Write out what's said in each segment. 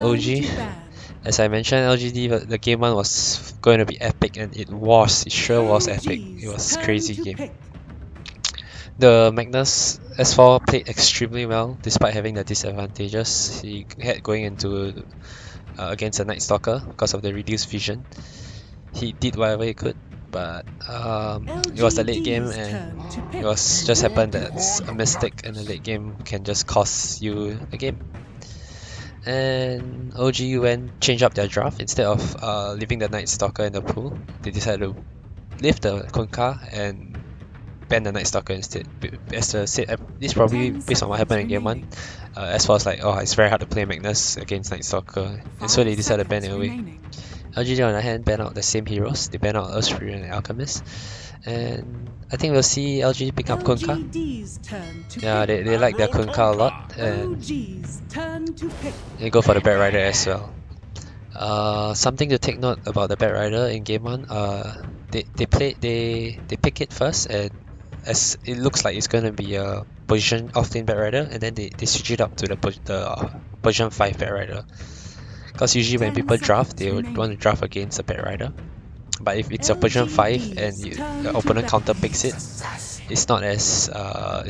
OG. As I mentioned, LGD, the game one was going to be epic, and it was. It sure was epic. It was a crazy game. The Magnus S4 played extremely well despite having the disadvantages he had going into against a Night Stalker because of the reduced vision. He did whatever he could, but it was the late game, and it was just happened that a mistake in the late game can just cost you a game. And OG went change up their draft instead of leaving the Night Stalker in the pool. They decided to leave the Kunkka and ban the Night Stalker instead. As I said, this probably based on what happened in game 1. As far as like, oh, it's very hard to play Magnus against Night Stalker, and so they decided to ban it away. LGD on the other hand banned out the same heroes. They banned out Earthfury and Alchemist, and I think we'll see LGD pick up Kunkka. Yeah, they like their Kunkka a lot, and they go for the Bat Rider as well. Something to take note about the Bat Rider in game 1. They pick it first, and as it looks like it's gonna be a position off-lane Bat Rider, and then they switch it up to the position 5 Bat Rider. Because usually when people draft, they would want to draft against a Bat Rider. But if it's a position 5 and the opponent counter picks it, it's not as bad.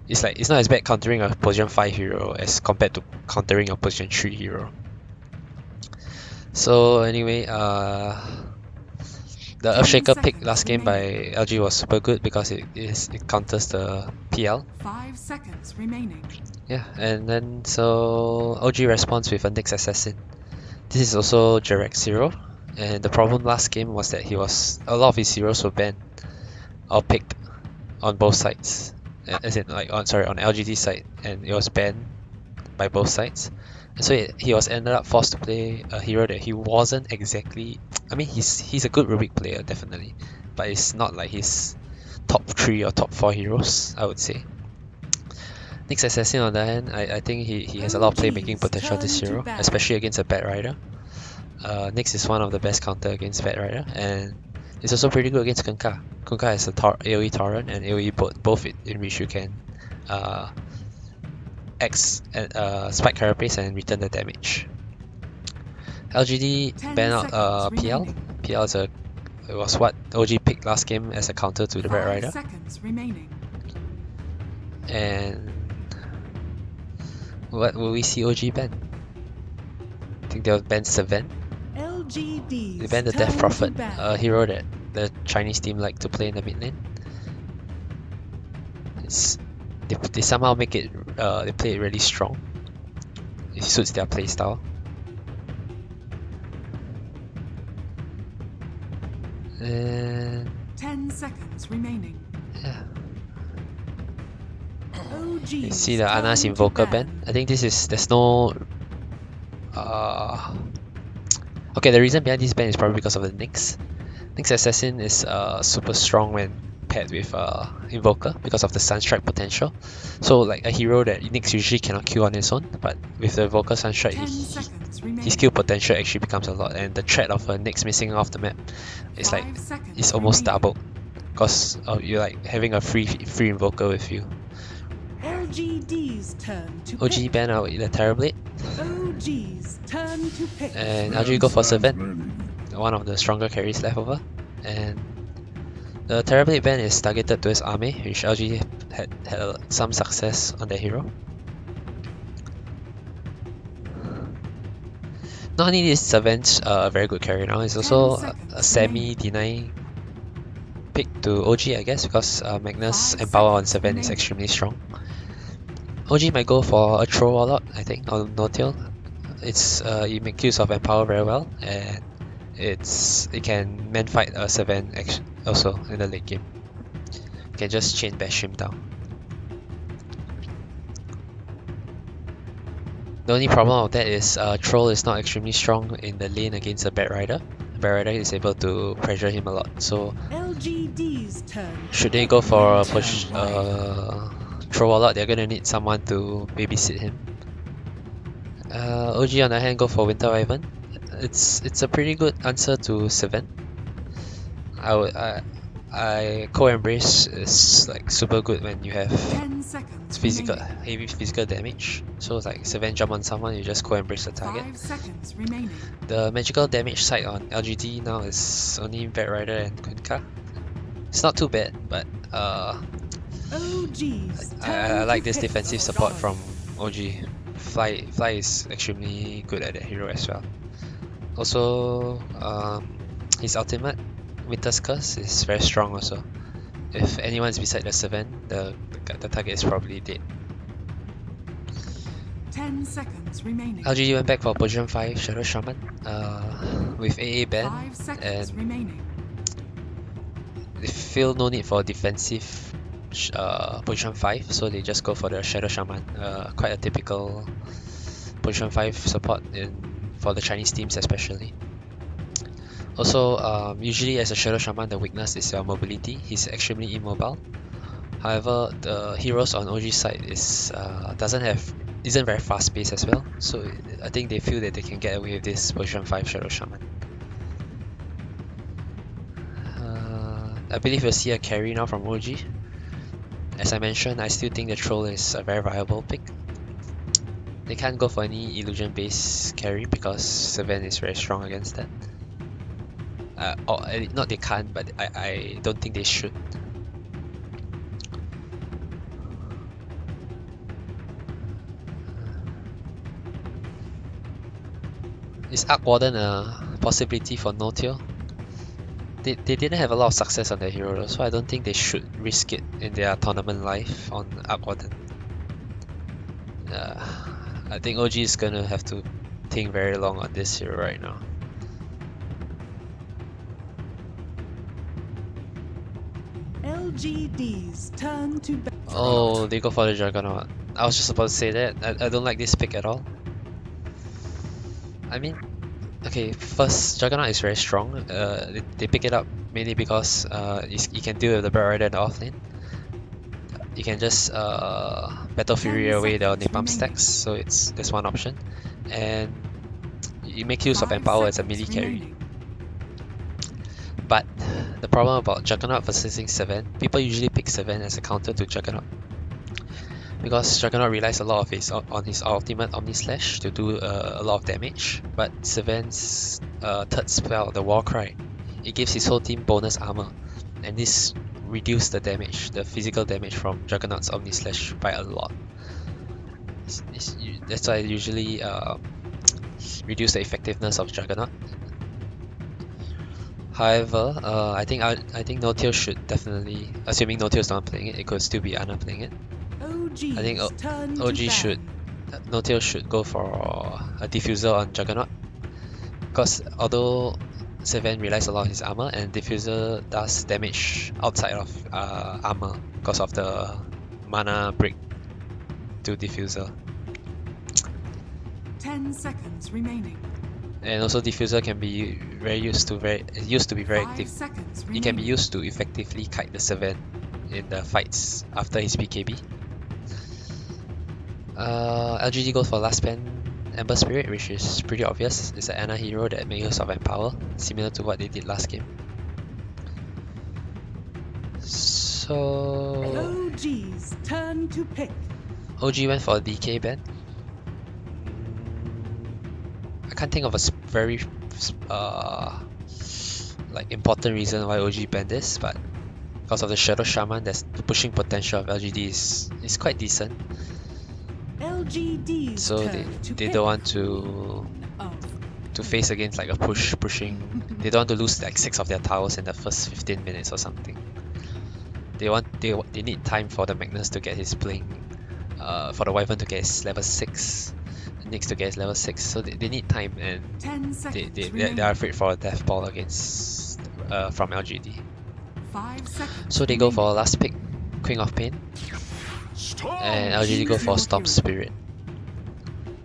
It's not as bad countering a position 5 hero as compared to countering a position 3 hero. So anyway, the Earthshaker pick last game by LG was super good because it counters the PL. 5 seconds remaining. Yeah, and then so OG responds with a Nyx Assassin. This is also Jarek 0, and the problem last game was that a lot of his heroes were banned or picked on both sides. As in like on LGD side, and it was banned by both sides. And so he was ended up forced to play a hero that he wasn't exactly. I mean, he's a good Rubik player definitely, but it's not like his top 3 or top 4 heroes, I would say. Nyx Assassin on the other hand, I think he has a lot of playmaking potential this hero, especially against a Bat Rider. Nyx is one of the best counter against Bat Rider, and it's also pretty good against Kunkka. Kunkka has a AoE Torrent and AoE both in which you can spike carapace and return the damage. LGD banned out PL. PL was what OG picked last game as a counter to the Bat Rider. And what will we see OG ban? I think they'll ban Seven. They banned the Death Prophet, a hero that the Chinese team like to play in the mid lane. They somehow make it, they play it really strong. It suits their playstyle. And 10 seconds remaining. Yeah. You see the Ana's Invoker ban. I think there's no okay, the reason behind this ban is probably because of the Nyx. Nyx Assassin is super strong when paired with Invoker because of the Sunstrike potential. So like a hero that Nyx usually cannot kill on its own, but with the Invoker Sunstrike, his kill potential actually becomes a lot, and the threat of a Nyx missing off the map is like it's almost doubled because you're like having a free Invoker with you. LGD's turn to OG ban out the Terrorblade. OG's turn to pick. And LG go for Seven, one of the stronger carries left over. And the Terrorblade ban is targeted towards Ame, which LG had some success on their hero. Not only is Seven's a very good carry now, it's also a semi-denying pick to OG, I guess, because Magnus Empower on Seven is extremely strong. OG might go for a throw a lot, I think, on no-tail. You make use of Empower very well, and it can man fight a Seven also in the late game. You can just chain bash him down. The only problem of that is Troll is not extremely strong in the lane against a Bat Rider. The Bat Rider is able to pressure him a lot, so should they go for a push Troll a lot, they're gonna need someone to babysit him. OG on the hand go for Winter Wyvern. It's a pretty good answer to Seven. Co-embrace is like super good when you have 10 seconds physical remaining. heavy physical damage. So like Seven jump on someone, you just co-embrace the target. 5 seconds remaining. The magical damage side on LGD now is only Bat Rider and Kunka. It's not too bad, but OG's I like to this pick. defensive support from OG. Fly is extremely good at that hero as well. Also, his ultimate, Winter's Curse, is very strong also. If anyone's beside the 7, the target is probably dead. 10 seconds remaining. LGD went back for position 5 Shadow Shaman with AA ban, 5 seconds and remaining. they feel no need for defensive position 5, so they just go for the Shadow Shaman. Quite a typical position 5 support for the Chinese teams especially. Also, usually as a Shadow Shaman, the weakness is your mobility. He's extremely immobile. However, the heroes on OG side isn't very fast paced as well, so I think they feel that they can get away with this position 5 Shadow Shaman. I believe we'll see a carry now from OG. As I mentioned, I still think the Troll is a very viable pick. They can't go for any illusion based carry because Seven is very strong against that. Or not they can't, but I don't think they should. Is Arc Warden a possibility for no-tier? They didn't have a lot of success on their hero though, so I don't think they should risk it in their tournament life on Arc Warden. I think OG is gonna have to think very long on this hero right now. LGD's turn to bat. Oh, they go for the Juggernaut. I was just about to say that. I don't like this pick at all. I mean, okay, first, Juggernaut is very strong. They pick it up mainly because you can deal with the Bird Rider in the offlane. You can just Battle Fury away the Napalm stacks, so that's one option. And you make use of 5 Empower as a seconds melee carry. remaining. But the problem about Juggernaut versus 7, people usually pick 7 as a counter to Juggernaut. Because Juggernaut relies a lot of on his ultimate Omni Slash to do a lot of damage, but 7's third spell, the War Cry, it gives his whole team bonus armor, and this reduces the damage, the physical damage from Juggernaut's Omni Slash by a lot. That's why I usually reduce the effectiveness of Juggernaut. However, I think no-tier should definitely, assuming no-tier is not playing it, it could still be Ana playing it. OG's I think turn to OG ban. should, no-tier should go for a diffuser on Juggernaut, because although 7 relies a lot on his armor, and diffuser does damage outside of armor because of the mana break to diffuser, 10 seconds remaining. and also diffuser can be used to be very 5 active. seconds It remaining. can be used to effectively kite the 7 in the fights after his BKB. LGD goes for last pen Ember Spirit, which is pretty obvious. It's an Ana hero that makes use of Empower, similar to what they did last game. So OG's turn to pick. OG went for a DK ban. I can't think of a very like important reason why OG banned this, but because of the Shadow Shaman, the pushing potential of LGD is quite decent. LGD's So turn to they pick. don't want to face against like a pushing. They don't want to lose like 6 of their towers in the first 15 minutes or something. They need time for the Magnus to get his bling, for the Wyvern to get his level 6, Nyx to get his level 6. So they need time, and 10 seconds they are afraid for a death ball against from LGD. 5 seconds So they go for remaining. last pick, Queen of Pain, and LGD go for Storm Spirit.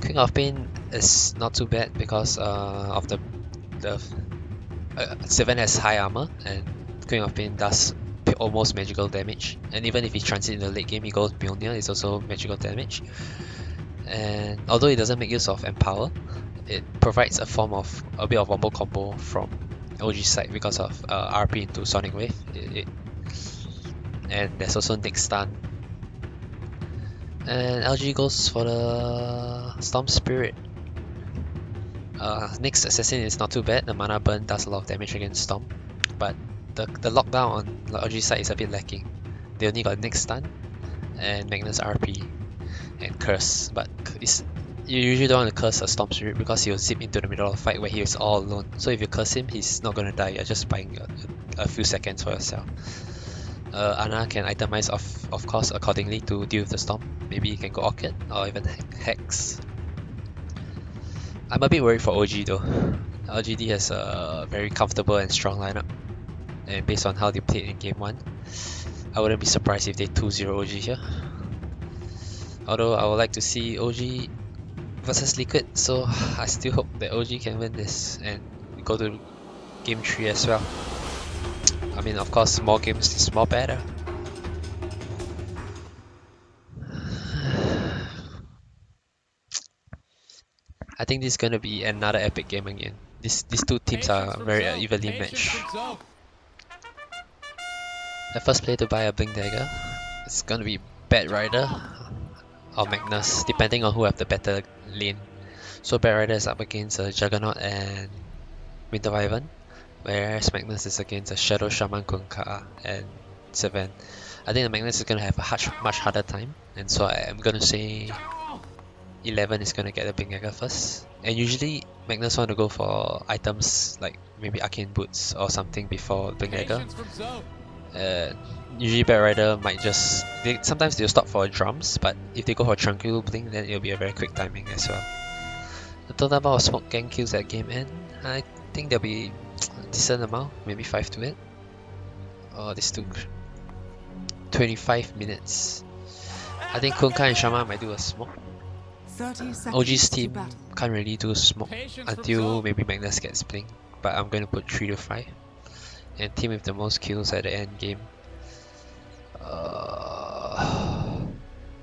Queen of Pain is not too bad because of the 7 has high armor, and Queen of Pain does almost magical damage, and even if he transit in the late game, he goes Mjolnir, it's also magical damage. And although it doesn't make use of Empower, it provides a bit of wombo combo from OG side because of RP into Sonic Wave. and there's also Nick stun. And LG goes for the Storm Spirit. Nick's Assassin is not too bad, the mana burn does a lot of damage against Storm, but the lockdown on LG side is a bit lacking. They only got Nick stun and Magnus RP and Curse, but you usually don't want to curse a Storm Spirit because he'll zip into the middle of the fight where he is all alone. So if you curse him, he's not gonna die, you're just buying a few seconds for yourself. Ana can itemize of course accordingly to deal with the Storm. Maybe you can go Orchid or even Hex. I'm a bit worried for OG though. LGD has a very comfortable and strong lineup, and based on how they played in game 1, I wouldn't be surprised if they 2-0 OG here. Although I would like to see OG versus Liquid, so I still hope that OG can win this and go to game 3 as well. I mean, of course, more games is more better. I think this is gonna be another epic game again. These two teams are very evenly matched. The first player to buy a Blink Dagger is gonna be Bat Rider or Magnus, depending on who have the better lane. So Bat Rider is up against a Juggernaut and Winter Wyvern, whereas Magnus is against a Shadow Shaman Kunkka and Seven. I think the Magnus is gonna have a much harder time, and so I am gonna say 11 is gonna get the Blink Dagger first. And usually Magnus want to go for items like maybe Arcane Boots or something before Blink Dagger. Usually Bat Rider might just... sometimes they'll stop for drums, but if they go for Tranquil Blink, then it'll be a very quick timing as well. The total amount of smoke gang kills at game end, I think there'll be a decent amount, maybe 5 to it. Oh, this took 25 minutes. I think Kunkka and Shaman might do a smoke. OG's team can't really do smoke until maybe Magnus gets Blink, but I'm going to put 3 to 5. And team with the most kills at the end game.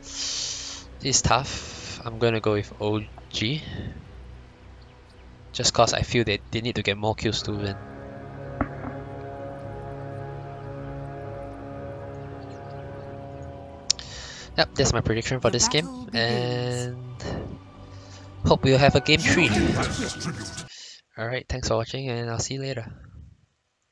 This is tough. I'm going to go with OG. Just cause I feel that they need to get more kills to win. Yep, that's my prediction for this game, and hope we'll have a game 3. Alright, thanks for watching, and I'll see you later.